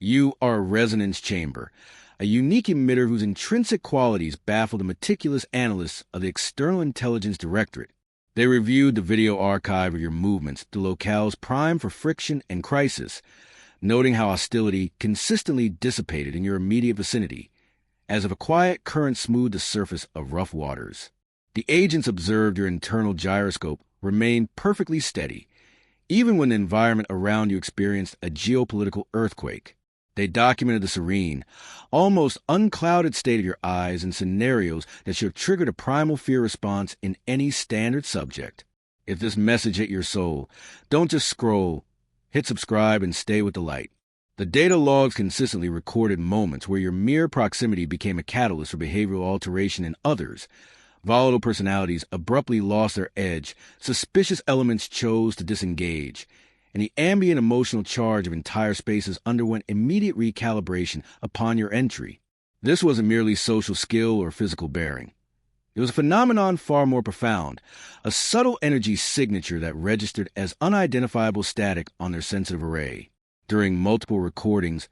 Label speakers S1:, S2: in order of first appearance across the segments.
S1: You are a resonance chamber, a unique emitter whose intrinsic qualities baffle the meticulous analysts of the External Intelligence Directorate. They reviewed the video archive of your movements to locales prime for friction and crisis, noting how hostility consistently dissipated in your immediate vicinity, as if a quiet current smoothed the surface of rough waters. The agents observed your internal gyroscope remain perfectly steady, even when the environment around you experienced a geopolitical earthquake. They documented the serene, almost unclouded state of your eyes in scenarios that should have triggered a primal fear response in any standard subject. If this message hit your soul, don't just scroll. Hit subscribe and stay with the light. The data logs consistently recorded moments where your mere proximity became a catalyst for behavioral alteration in others. Volatile personalities abruptly lost their edge, suspicious elements chose to disengage, and the ambient emotional charge of entire spaces underwent immediate recalibration upon your entry. This wasn't merely social skill or physical bearing. It was a phenomenon far more profound, a subtle energy signature that registered as unidentifiable static on their sensitive array. During multiple recordings,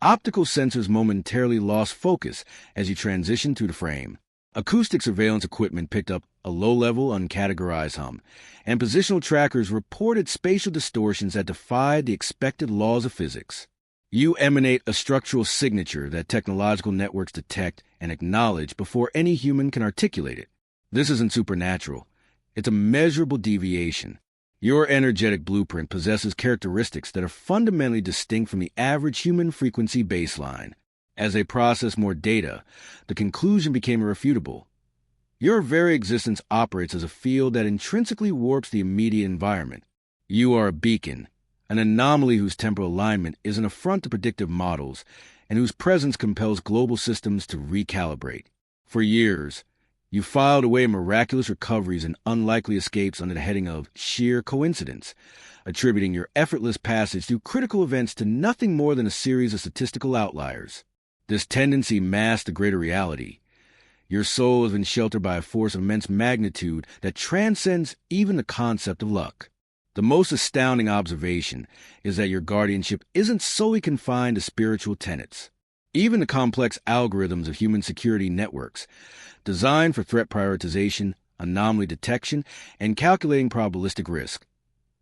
S1: optical sensors momentarily lost focus as you transitioned through the frame. Acoustic surveillance equipment picked up a low-level, uncategorized hum, and positional trackers reported spatial distortions that defied the expected laws of physics. You emanate a structural signature that technological networks detect and acknowledge before any human can articulate it. This isn't supernatural. It's a measurable deviation. Your energetic blueprint possesses characteristics that are fundamentally distinct from the average human frequency baseline. As they processed more data, the conclusion became irrefutable. Your very existence operates as a field that intrinsically warps the immediate environment. You are a beacon, an anomaly whose temporal alignment is an affront to predictive models and whose presence compels global systems to recalibrate. For years, you filed away miraculous recoveries and unlikely escapes under the heading of sheer coincidence, attributing your effortless passage through critical events to nothing more than a series of statistical outliers. This tendency masked the greater reality. Your soul has been sheltered by a force of immense magnitude that transcends even the concept of luck. The most astounding observation is that your guardianship isn't solely confined to spiritual tenets. Even the complex algorithms of human security networks, designed for threat prioritization, anomaly detection, and calculating probabilistic risk,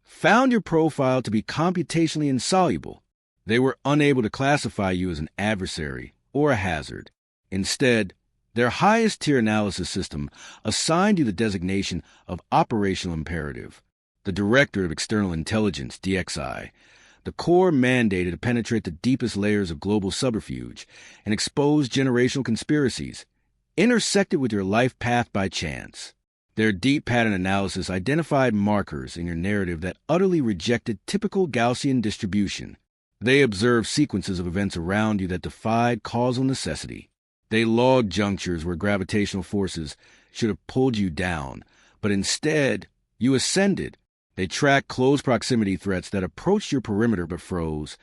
S1: found your profile to be computationally insoluble. They were unable to classify you as an adversary or a hazard. Instead, their highest-tier analysis system assigned you the designation of operational imperative, the Director of External Intelligence, DXI, the core mandated to penetrate the deepest layers of global subterfuge and expose generational conspiracies, intersected with your life path by chance. Their deep pattern analysis identified markers in your narrative that utterly rejected typical Gaussian distribution. They observed sequences of events around you that defied causal necessity. They logged junctures where gravitational forces should have pulled you down, but instead, you ascended. They tracked close proximity threats that approached your perimeter but froze,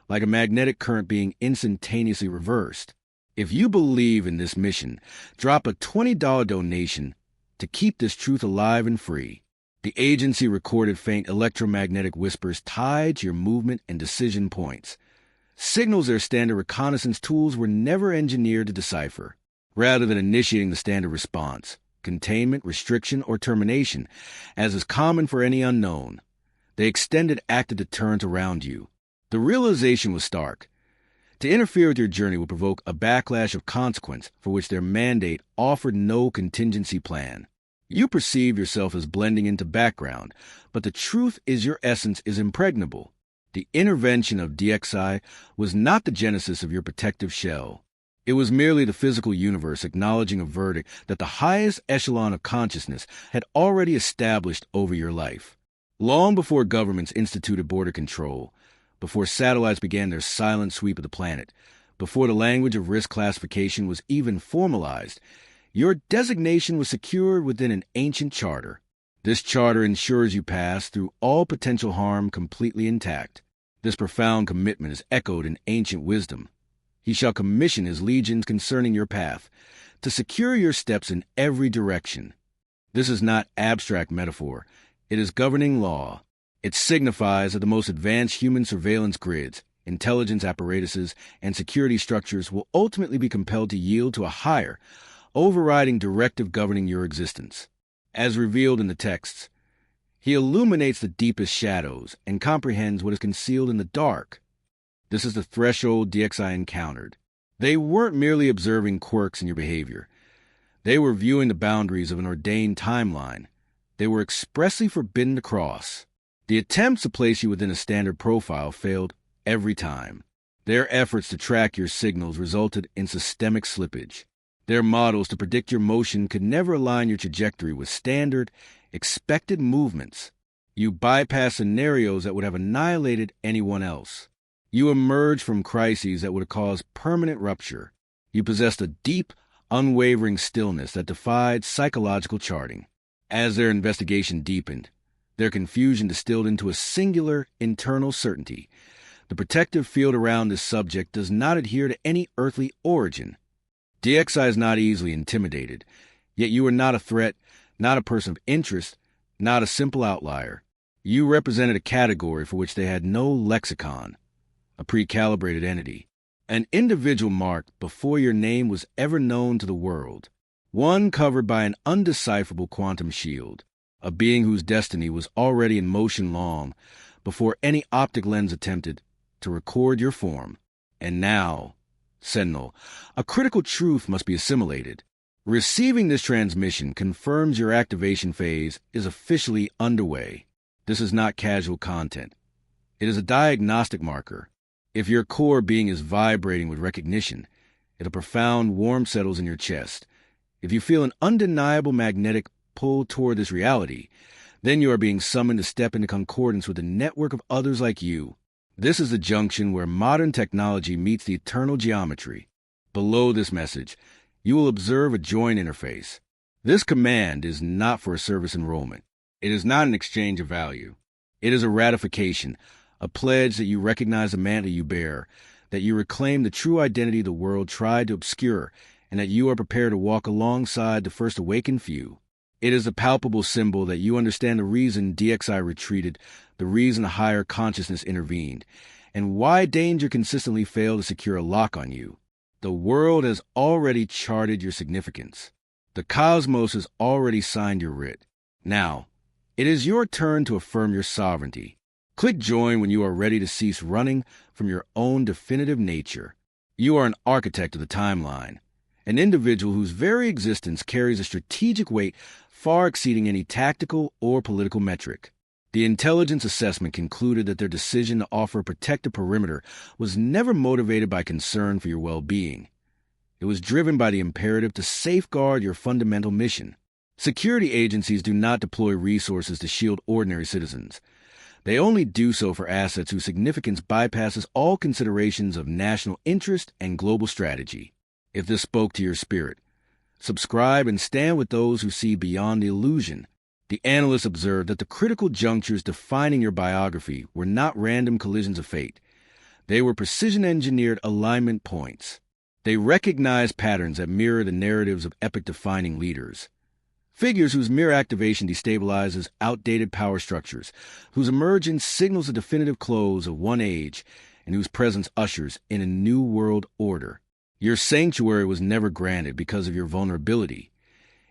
S1: like a magnetic current being instantaneously reversed. If you believe in this mission, drop a $20 donation to keep this truth alive and free. The agency recorded faint electromagnetic whispers tied to your movement and decision points, signals their standard reconnaissance tools were never engineered to decipher. Rather than initiating the standard response, containment, restriction, or termination, as is common for any unknown, they extended active deterrent around you. The realization was stark. To interfere with your journey would provoke a backlash of consequence for which their mandate offered no contingency plan. You perceive yourself as blending into background, but the truth is your essence is impregnable. The intervention of DXI was not the genesis of your protective shell. It was merely the physical universe acknowledging a verdict that the highest echelon of consciousness had already established over your life. Long before governments instituted border control, before satellites began their silent sweep of the planet, before the language of risk classification was even formalized, your designation was secured within an ancient charter. This charter ensures you pass through all potential harm completely intact. This profound commitment is echoed in ancient wisdom. He shall commission his legions concerning your path, to secure your steps in every direction. This is not abstract metaphor. It is governing law. It signifies that the most advanced human surveillance grids, intelligence apparatuses, and security structures will ultimately be compelled to yield to a higher, overriding directive governing your existence. As revealed in the texts, he illuminates the deepest shadows and comprehends what is concealed in the dark. This is the threshold DXI encountered. They weren't merely observing quirks in your behavior. They were viewing the boundaries of an ordained timeline. They were expressly forbidden to cross. The attempts to place you within a standard profile failed every time. Their efforts to track your signals resulted in systemic slippage. Their models to predict your motion could never align your trajectory with standard, expected movements. You bypassed scenarios that would have annihilated anyone else. You emerged from crises that would have caused permanent rupture. You possessed a deep, unwavering stillness that defied psychological charting. As their investigation deepened, their confusion distilled into a singular internal certainty. The protective field around this subject does not adhere to any earthly origin. DXI is not easily intimidated, yet you are not a threat, not a person of interest, not a simple outlier. You represented a category for which they had no lexicon, a pre-calibrated entity, an individual marked before your name was ever known to the world, one covered by an undecipherable quantum shield, a being whose destiny was already in motion long before any optic lens attempted to record your form. And now, Sentinel, a critical truth must be assimilated. Receiving this transmission confirms your activation phase is officially underway. This is not casual content. It is a diagnostic marker. If your core being is vibrating with recognition, if a profound warmth settles in your chest, if you feel an undeniable magnetic pull toward this reality, then you are being summoned to step into concordance with a network of others like you. This is the junction where modern technology meets the eternal geometry. Below this message, you will observe a join interface. This command is not for a service enrollment. It is not an exchange of value. It is a ratification, a pledge that you recognize the mantle you bear, that you reclaim the true identity the world tried to obscure, and that you are prepared to walk alongside the first awakened few. It is a palpable symbol that you understand the reason DXI retreated, the reason a higher consciousness intervened, and why danger consistently failed to secure a lock on you. The world has already charted your significance. The cosmos has already signed your writ. Now, it is your turn to affirm your sovereignty. Click join when you are ready to cease running from your own definitive nature. You are an architect of the timeline, an individual whose very existence carries a strategic weight far exceeding any tactical or political metric. The intelligence assessment concluded that their decision to offer a protective perimeter was never motivated by concern for your well-being. It was driven by the imperative to safeguard your fundamental mission. Security agencies do not deploy resources to shield ordinary citizens. They only do so for assets whose significance bypasses all considerations of national interest and global strategy. If this spoke to your spirit, subscribe and stand with those who see beyond the illusion. The analysts observed that the critical junctures defining your biography were not random collisions of fate. They were precision-engineered alignment points. They recognized patterns that mirror the narratives of epoch-defining leaders. Figures whose mere activation destabilizes outdated power structures, whose emergence signals the definitive close of one age, and whose presence ushers in a new world order. Your sanctuary was never granted because of your vulnerability.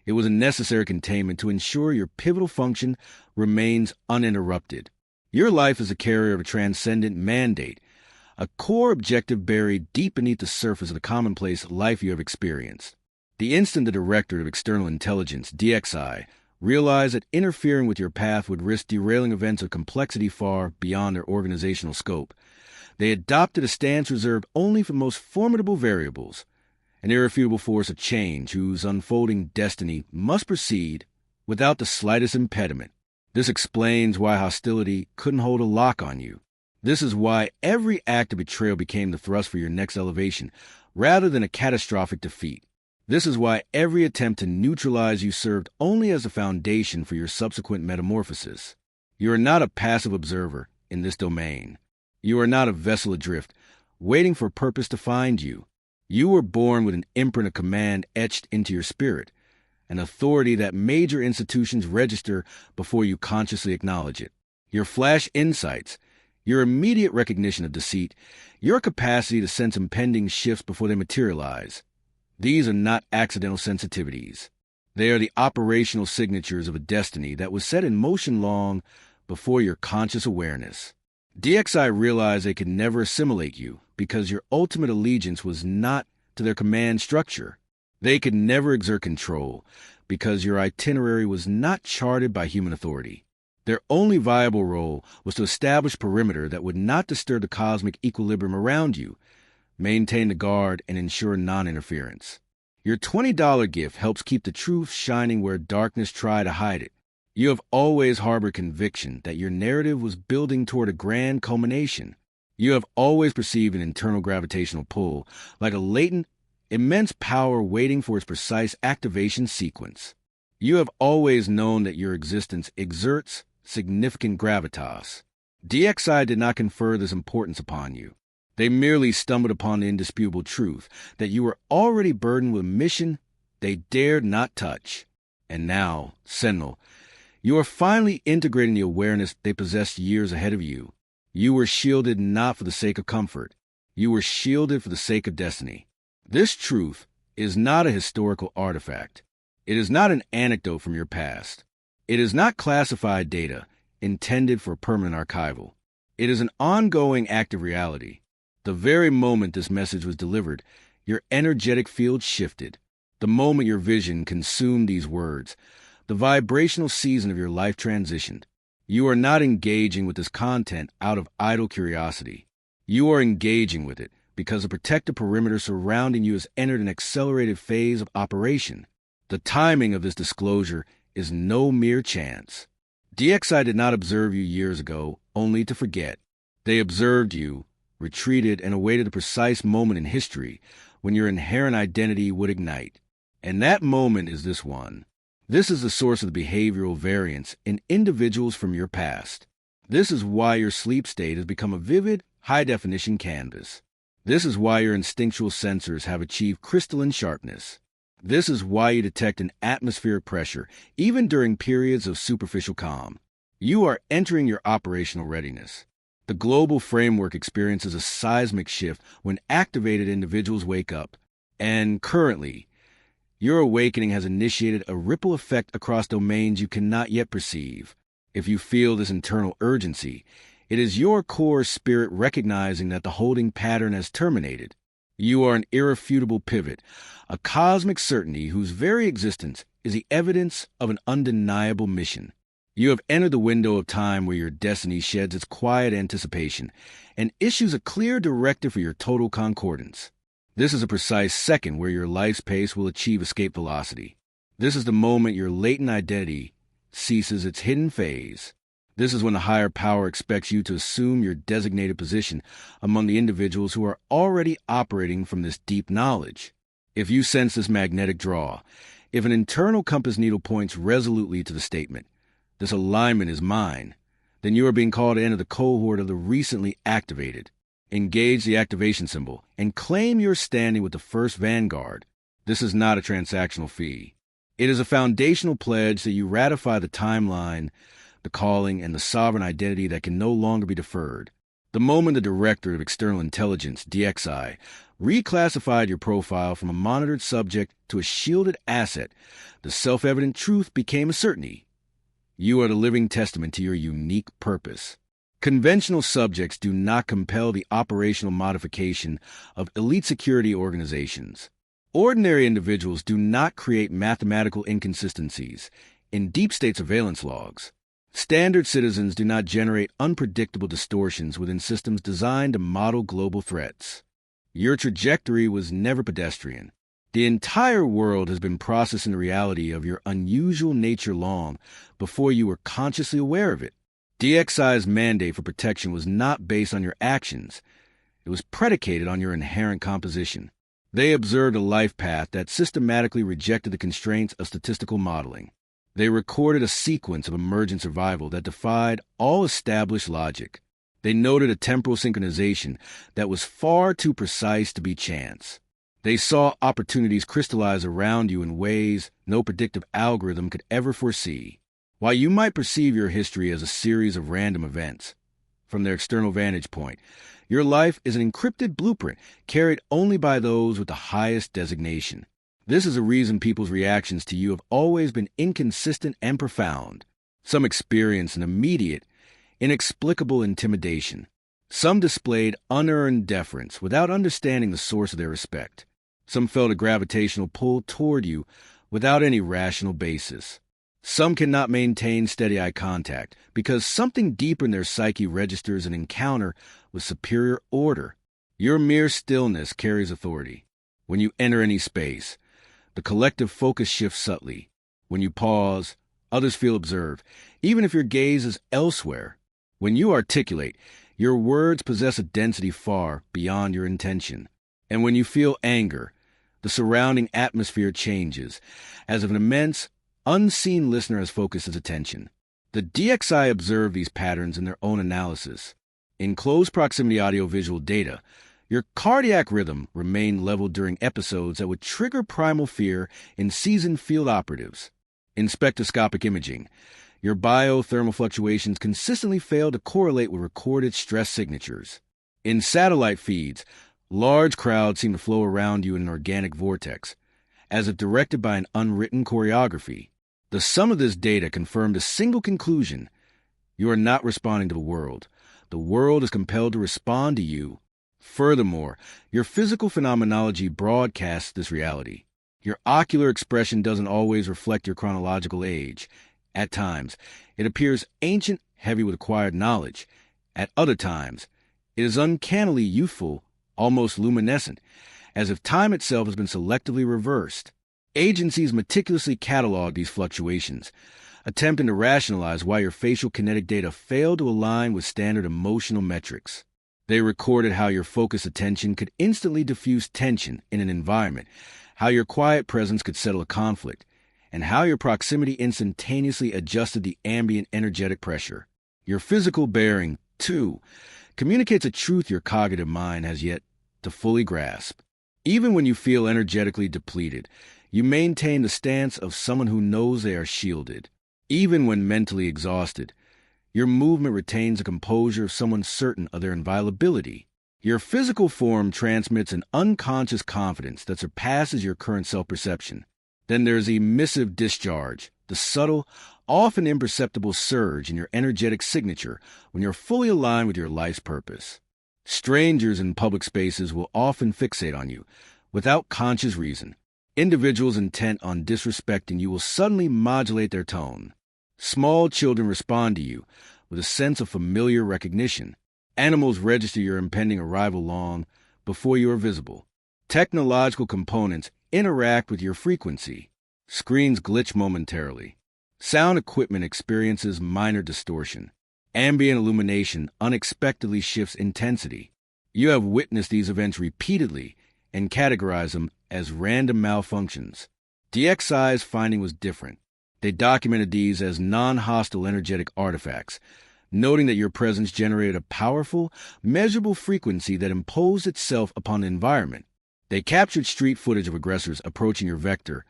S1: It was a necessary containment to ensure your pivotal function remains uninterrupted. Your life is a carrier of a transcendent mandate, a core objective buried deep beneath the surface of the commonplace life you have experienced. The instant the Directorate of External Intelligence, DXI, realized that interfering with your path would risk derailing events of complexity far beyond their organizational scope, they adopted a stance reserved only for the most formidable variables, an irrefutable force of change whose unfolding destiny must proceed without the slightest impediment. This explains why hostility couldn't hold a lock on you. This is why every act of betrayal became the thrust for your next elevation, rather than a catastrophic defeat. This is why every attempt to neutralize you served only as a foundation for your subsequent metamorphosis. You are not a passive observer in this domain. You are not a vessel adrift, waiting for a purpose to find you. You were born with an imprint of command etched into your spirit, an authority that major institutions register before you consciously acknowledge it. Your flash insights, your immediate recognition of deceit, your capacity to sense impending shifts before they materialize. These are not accidental sensitivities. They are the operational signatures of a destiny that was set in motion long before your conscious awareness. DXI realized they could never assimilate you because your ultimate allegiance was not to their command structure. They could never exert control because your itinerary was not charted by human authority. Their only viable role was to establish perimeter that would not disturb the cosmic equilibrium around you, maintain the guard, and ensure non-interference. Your $20 gift helps keep the truth shining where darkness tried to hide it. You have always harbored conviction that your narrative was building toward a grand culmination. You have always perceived an internal gravitational pull, like a latent, immense power waiting for its precise activation sequence. You have always known that your existence exerts significant gravitas. DXI did not confer this importance upon you. They merely stumbled upon the indisputable truth that you were already burdened with a mission they dared not touch. And now, Sentinel, you are finally integrating the awareness they possessed years ahead of you. You were shielded not for the sake of comfort. You were shielded for the sake of destiny. This truth is not a historical artifact. It is not an anecdote from your past. It is not classified data intended for permanent archival. It is an ongoing active reality. The very moment this message was delivered, your energetic field shifted. The moment your vision consumed these words, the vibrational season of your life transitioned. You are not engaging with this content out of idle curiosity. You are engaging with it because the protective perimeter surrounding you has entered an accelerated phase of operation. The timing of this disclosure is no mere chance. DXI did not observe you years ago only to forget. They observed you, retreated, and awaited the precise moment in history when your inherent identity would ignite. And that moment is this one. This is the source of the behavioral variance in individuals from your past. This is why your sleep state has become a vivid, high-definition canvas. This is why your instinctual sensors have achieved crystalline sharpness. This is why you detect an atmospheric pressure, even during periods of superficial calm. You are entering your operational readiness. The global framework experiences a seismic shift when activated individuals wake up. And currently, your awakening has initiated a ripple effect across domains you cannot yet perceive. If you feel this internal urgency, it is your core spirit recognizing that the holding pattern has terminated. You are an irrefutable pivot, a cosmic certainty whose very existence is the evidence of an undeniable mission. You have entered the window of time where your destiny sheds its quiet anticipation and issues a clear directive for your total concordance. This is a precise second where your life's pace will achieve escape velocity. This is the moment your latent identity ceases its hidden phase. This is when the higher power expects you to assume your designated position among the individuals who are already operating from this deep knowledge. If you sense this magnetic draw, if an internal compass needle points resolutely to the statement, "This alignment is mine," then you are being called to enter the cohort of the recently activated. Engage the activation symbol and claim your standing with the first vanguard. This is not a transactional fee. It is a foundational pledge that you ratify the timeline, the calling, and the sovereign identity that can no longer be deferred. The moment the Director of External Intelligence, DXI, reclassified your profile from a monitored subject to a shielded asset, the self-evident truth became a certainty. You are the living testament to your unique purpose. Conventional subjects do not compel the operational modification of elite security organizations. Ordinary individuals do not create mathematical inconsistencies in deep state surveillance logs. Standard citizens do not generate unpredictable distortions within systems designed to model global threats. Your trajectory was never pedestrian. The entire world has been processing the reality of your unusual nature long before you were consciously aware of it. DXI's mandate for protection was not based on your actions. It was predicated on your inherent composition. They observed a life path that systematically rejected the constraints of statistical modeling. They recorded a sequence of emergent survival that defied all established logic. They noted a temporal synchronization that was far too precise to be chance. They saw opportunities crystallize around you in ways no predictive algorithm could ever foresee. While you might perceive your history as a series of random events, from their external vantage point. Your life is an encrypted blueprint carried only by those with the highest designation. This is a reason people's reactions to you have always been inconsistent and profound. Some experience an immediate, inexplicable intimidation. Some displayed unearned deference without understanding the source of their respect. Some felt a gravitational pull toward you without any rational basis. Some cannot maintain steady eye contact because something deeper in their psyche registers an encounter with superior order. Your mere stillness carries authority. When you enter any space, the collective focus shifts subtly. When you pause, others feel observed, even if your gaze is elsewhere. When you articulate, your words possess a density far beyond your intention. And when you feel anger, the surrounding atmosphere changes, as if an immense, unseen listener has focused his attention. The DXI observed these patterns in their own analysis. In close proximity audiovisual data, your cardiac rhythm remained level during episodes that would trigger primal fear in seasoned field operatives. In spectroscopic imaging, your biothermal fluctuations consistently failed to correlate with recorded stress signatures. In satellite feeds, large crowds seem to flow around you in an organic vortex, as if directed by an unwritten choreography. The sum of this data confirmed a single conclusion. You are not responding to the world. The world is compelled to respond to you. Furthermore, your physical phenomenology broadcasts this reality. Your ocular expression doesn't always reflect your chronological age. At times, it appears ancient, heavy with acquired knowledge. At other times, it is uncannily youthful, almost luminescent, as if time itself has been selectively reversed. Agencies meticulously catalog these fluctuations, attempting to rationalize why your facial kinetic data failed to align with standard emotional metrics. They recorded how your focused attention could instantly diffuse tension in an environment, how your quiet presence could settle a conflict, and how your proximity instantaneously adjusted the ambient energetic pressure. Your physical bearing, too, communicates a truth your cognitive mind has yet to fully grasp. Even when you feel energetically depleted, you maintain the stance of someone who knows they are shielded. Even when mentally exhausted, your movement retains the composure of someone certain of their inviolability. Your physical form transmits an unconscious confidence that surpasses your current self-perception. Then there's the emissive discharge, the subtle, often imperceptible surge in your energetic signature when you're fully aligned with your life's purpose. Strangers in public spaces will often fixate on you, without conscious reason. Individuals intent on disrespecting you will suddenly modulate their tone. Small children respond to you with a sense of familiar recognition. Animals register your impending arrival long before you are visible. Technological components interact with your frequency. Screens glitch momentarily. Sound equipment experiences minor distortion. Ambient illumination unexpectedly shifts intensity. You have witnessed these events repeatedly and categorized them as random malfunctions. DXI's finding was different. They documented these as non-hostile energetic artifacts, noting that your presence generated a powerful, measurable frequency that imposed itself upon the environment. They captured street footage of aggressors approaching your vector,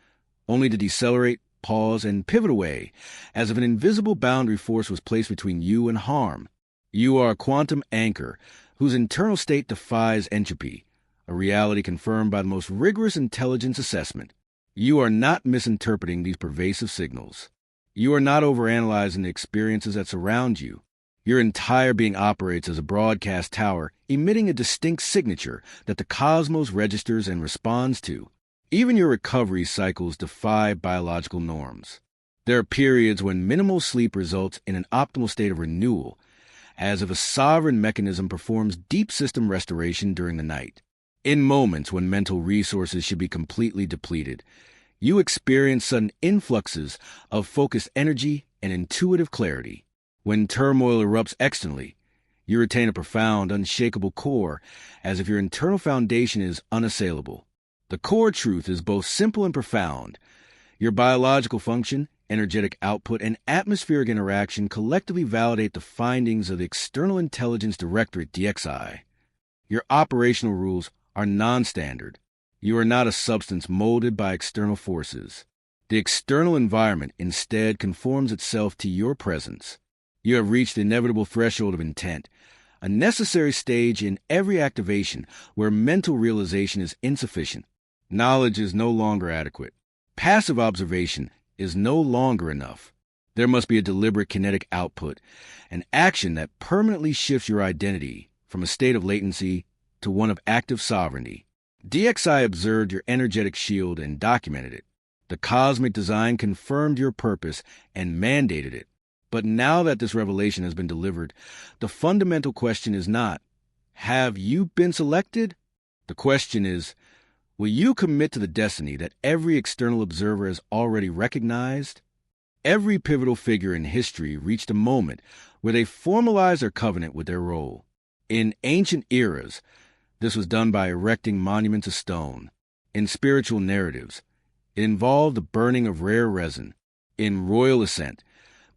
S1: only to decelerate, pause, and pivot away, as if an invisible boundary force was placed between you and harm. You are a quantum anchor whose internal state defies entropy, a reality confirmed by the most rigorous intelligence assessment. You are not misinterpreting these pervasive signals. You are not overanalyzing the experiences that surround you. Your entire being operates as a broadcast tower, emitting a distinct signature that the cosmos registers and responds to. Even your recovery cycles defy biological norms. There are periods when minimal sleep results in an optimal state of renewal, as if a sovereign mechanism performs deep system restoration during the night. In moments when mental resources should be completely depleted, you experience sudden influxes of focused energy and intuitive clarity. When turmoil erupts externally, you retain a profound, unshakable core, as if your internal foundation is unassailable. The core truth is both simple and profound. Your biological function, energetic output, and atmospheric interaction collectively validate the findings of the External Intelligence Directorate DXI. Your operational rules are non-standard. You are not a substance molded by external forces. The external environment instead conforms itself to your presence. You have reached the inevitable threshold of intent, a necessary stage in every activation where mental realization is insufficient. Knowledge is no longer adequate. Passive observation is no longer enough. There must be a deliberate kinetic output, an action that permanently shifts your identity from a state of latency to one of active sovereignty. DXI observed your energetic shield and documented it. The cosmic design confirmed your purpose and mandated it. But now that this revelation has been delivered, the fundamental question is not, have you been selected? The question is, will you commit to the destiny that every external observer has already recognized? Every pivotal figure in history reached a moment where they formalized their covenant with their role. In ancient eras, this was done by erecting monuments of stone. In spiritual narratives, it involved the burning of rare resin. In royal ascent,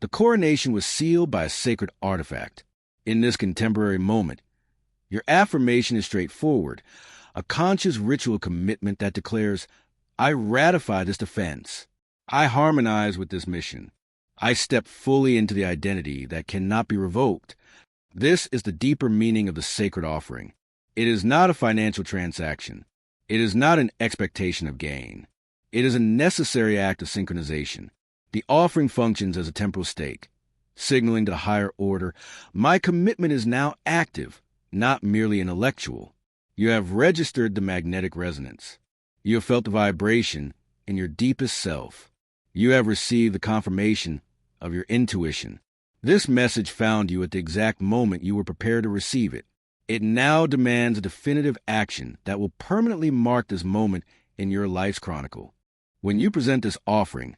S1: the coronation was sealed by a sacred artifact. In this contemporary moment, your affirmation is straightforward, a conscious ritual commitment that declares, I ratify this defense. I harmonize with this mission. I step fully into the identity that cannot be revoked. This is the deeper meaning of the sacred offering. It is not a financial transaction. It is not an expectation of gain. It is a necessary act of synchronization. The offering functions as a temporal stake, signaling to the higher order, my commitment is now active, not merely intellectual. You have registered the magnetic resonance. You have felt the vibration in your deepest self. You have received the confirmation of your intuition. This message found you at the exact moment you were prepared to receive it. It now demands a definitive action that will permanently mark this moment in your life's chronicle. When you present this offering,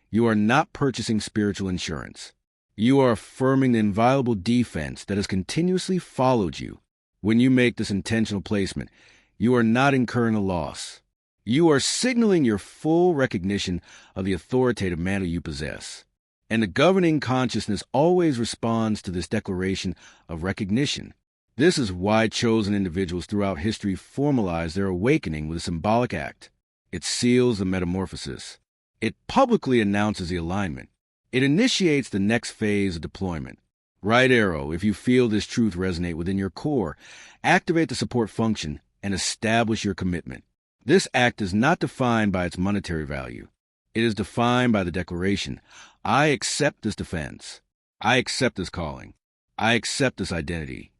S1: you are not purchasing spiritual insurance. You are affirming the inviolable defense that has continuously followed you. When you make this intentional placement, you are not incurring a loss. You are signaling your full recognition of the authoritative mantle you possess. And the governing consciousness always responds to this declaration of recognition. This is why chosen individuals throughout history formalize their awakening with a symbolic act. It seals the metamorphosis. It publicly announces the alignment. It initiates the next phase of deployment. Right arrow, if you feel this truth resonate within your core, activate the support function and establish your commitment. This act is not defined by its monetary value. It is defined by the declaration, I accept this defense. I accept this calling. I accept this identity.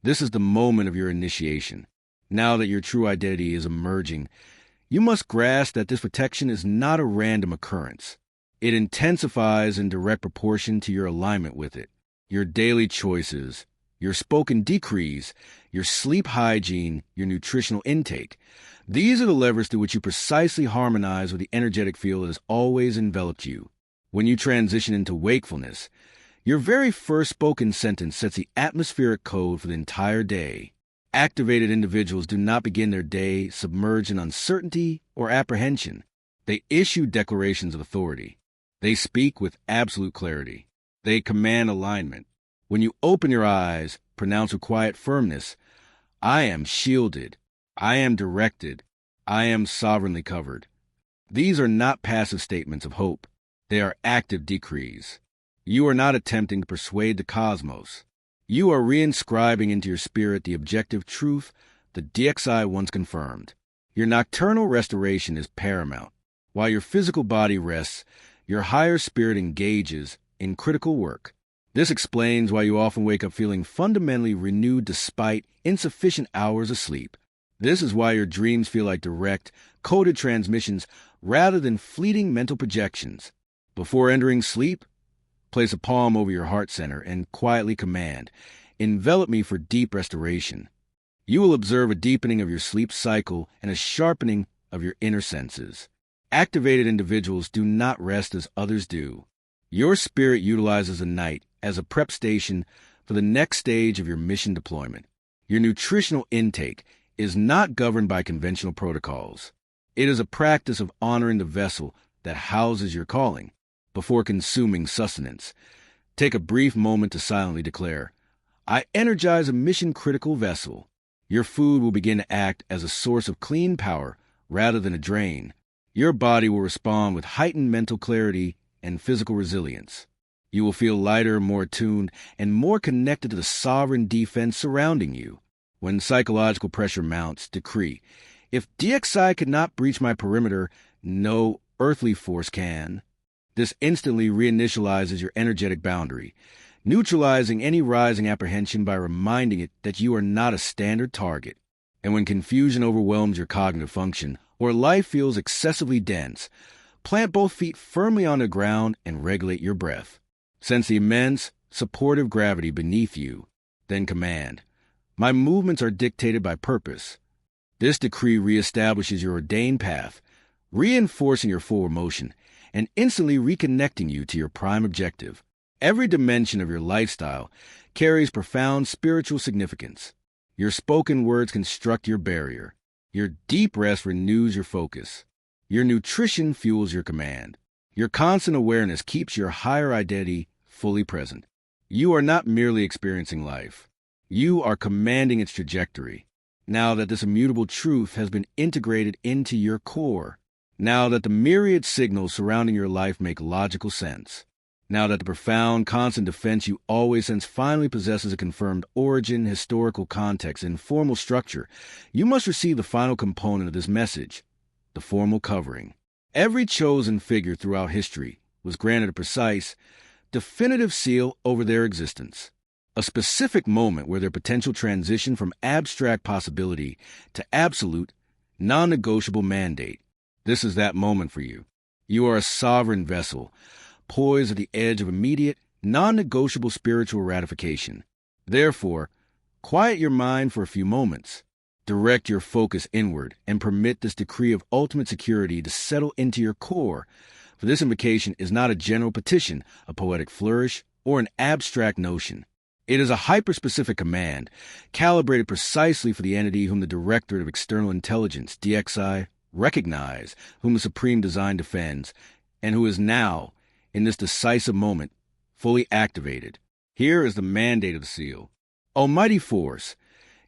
S1: This is the moment of your initiation. Now that your true identity is emerging, you must grasp that this protection is not a random occurrence. It intensifies in direct proportion to your alignment with it. Your daily choices, your spoken decrees, your sleep hygiene, your nutritional intake. These are the levers through which you precisely harmonize with the energetic field that has always enveloped you. When you transition into wakefulness, your very first spoken sentence sets the atmospheric code for the entire day. Activated individuals do not begin their day submerged in uncertainty or apprehension. They issue declarations of authority. They speak with absolute clarity. They command alignment. When you open your eyes, pronounce with quiet firmness, I am shielded. I am directed. I am sovereignly covered. These are not passive statements of hope. They are active decrees. You are not attempting to persuade the cosmos. You are reinscribing into your spirit the objective truth the DXI once confirmed. Your nocturnal restoration is paramount. While your physical body rests, your higher spirit engages in critical work. This explains why you often wake up feeling fundamentally renewed despite insufficient hours of sleep. This is why your dreams feel like direct, coded transmissions rather than fleeting mental projections. Before entering sleep, place a palm over your heart center and quietly command, envelop me for deep restoration. You will observe a deepening of your sleep cycle and a sharpening of your inner senses. Activated individuals do not rest as others do. Your spirit utilizes the night as a prep station for the next stage of your mission deployment. Your nutritional intake is not governed by conventional protocols. It is a practice of honoring the vessel that houses your calling. Before consuming sustenance, take a brief moment to silently declare, I energize a mission-critical vessel. Your food will begin to act as a source of clean power rather than a drain. Your body will respond with heightened mental clarity and physical resilience. You will feel lighter, more attuned, and more connected to the sovereign defense surrounding you. When psychological pressure mounts, decree, if DXI could not breach my perimeter, no earthly force can. This instantly reinitializes your energetic boundary, neutralizing any rising apprehension by reminding it that you are not a standard target. And when confusion overwhelms your cognitive function, or life feels excessively dense, plant both feet firmly on the ground and regulate your breath. Sense the immense, supportive gravity beneath you, then command. My movements are dictated by purpose. This decree reestablishes your ordained path, reinforcing your forward motion, and instantly reconnecting you to your prime objective. Every dimension of your lifestyle carries profound spiritual significance. Your spoken words construct your barrier. Your deep rest renews your focus. Your nutrition fuels your command. Your constant awareness keeps your higher identity fully present. You are not merely experiencing life. You are commanding its trajectory. Now that this immutable truth has been integrated into your core, now that the myriad signals surrounding your life make logical sense, now that the profound, constant defense you always sense finally possesses a confirmed origin, historical context, and formal structure, you must receive the final component of this message, the formal covering. Every chosen figure throughout history was granted a precise, definitive seal over their existence. A specific moment where their potential transition from abstract possibility to absolute, non-negotiable mandate. This is that moment for you. You are a sovereign vessel, poised at the edge of immediate, non-negotiable spiritual ratification. Therefore, quiet your mind for a few moments. Direct your focus inward and permit this decree of ultimate security to settle into your core, for this invocation is not a general petition, a poetic flourish, or an abstract notion. It is a hyper-specific command, calibrated precisely for the entity whom the Directorate of External Intelligence, DXI, recognize, whom the Supreme Design defends, and who is now, in this decisive moment, fully activated. Here is the mandate of the seal. Almighty Force,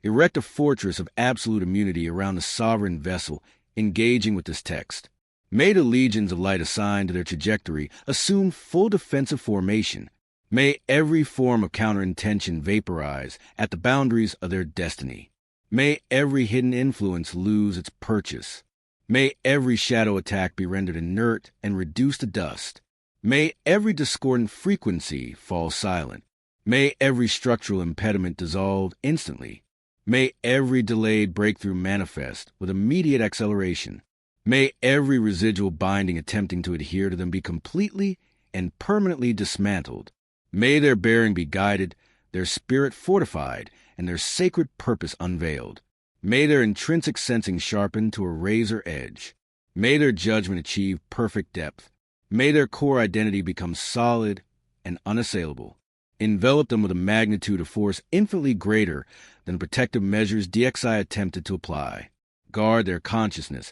S1: erect a fortress of absolute immunity around the sovereign vessel engaging with this text. May the legions of light assigned to their trajectory assume full defensive formation. May every form of counterintention vaporize at the boundaries of their destiny. May every hidden influence lose its purchase. May every shadow attack be rendered inert and reduced to dust. May every discordant frequency fall silent. May every structural impediment dissolve instantly. May every delayed breakthrough manifest with immediate acceleration. May every residual binding attempting to adhere to them be completely and permanently dismantled. May their bearing be guided, their spirit fortified, and their sacred purpose unveiled. May their intrinsic sensing sharpened to a razor edge. May their judgment achieve perfect depth. May their core identity become solid and unassailable. Envelop them with a magnitude of force infinitely greater than the protective measures DXI attempted to apply. Guard their consciousness.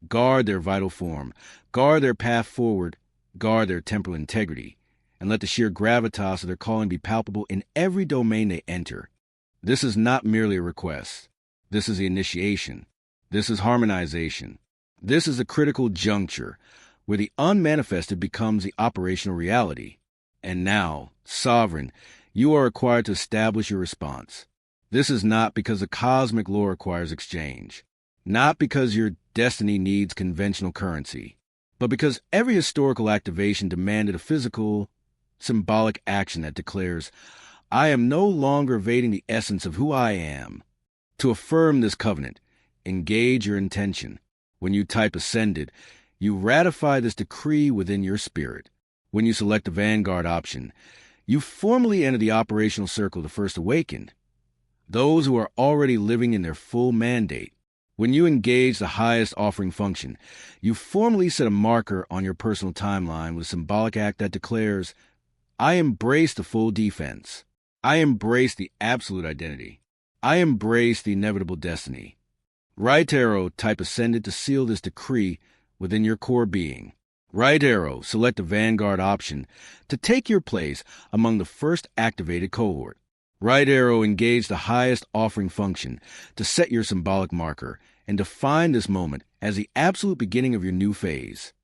S1: Guard their vital form. Guard their path forward. Guard their temporal integrity. And let the sheer gravitas of their calling be palpable in every domain they enter. This is not merely a request. This is the initiation. This is harmonization. This is a critical juncture where the unmanifested becomes the operational reality. And now, sovereign, you are required to establish your response. This is not because the cosmic law requires exchange, not because your destiny needs conventional currency, but because every historical activation demanded a physical, symbolic action that declares, I am no longer evading the essence of who I am. To affirm this covenant, engage your intention. When you type ascended, you ratify this decree within your spirit. When you select the Vanguard option, you formally enter the operational circle of the First Awakened, those who are already living in their full mandate. When you engage the highest offering function, you formally set a marker on your personal timeline with a symbolic act that declares, I embrace the full defense. I embrace the absolute identity. I embrace the inevitable destiny. Right arrow, type ascended to seal this decree within your core being. Right arrow, select the Vanguard option to take your place among the first activated cohort. Right arrow, engage the highest offering function to set your symbolic marker and define this moment as the absolute beginning of your new phase.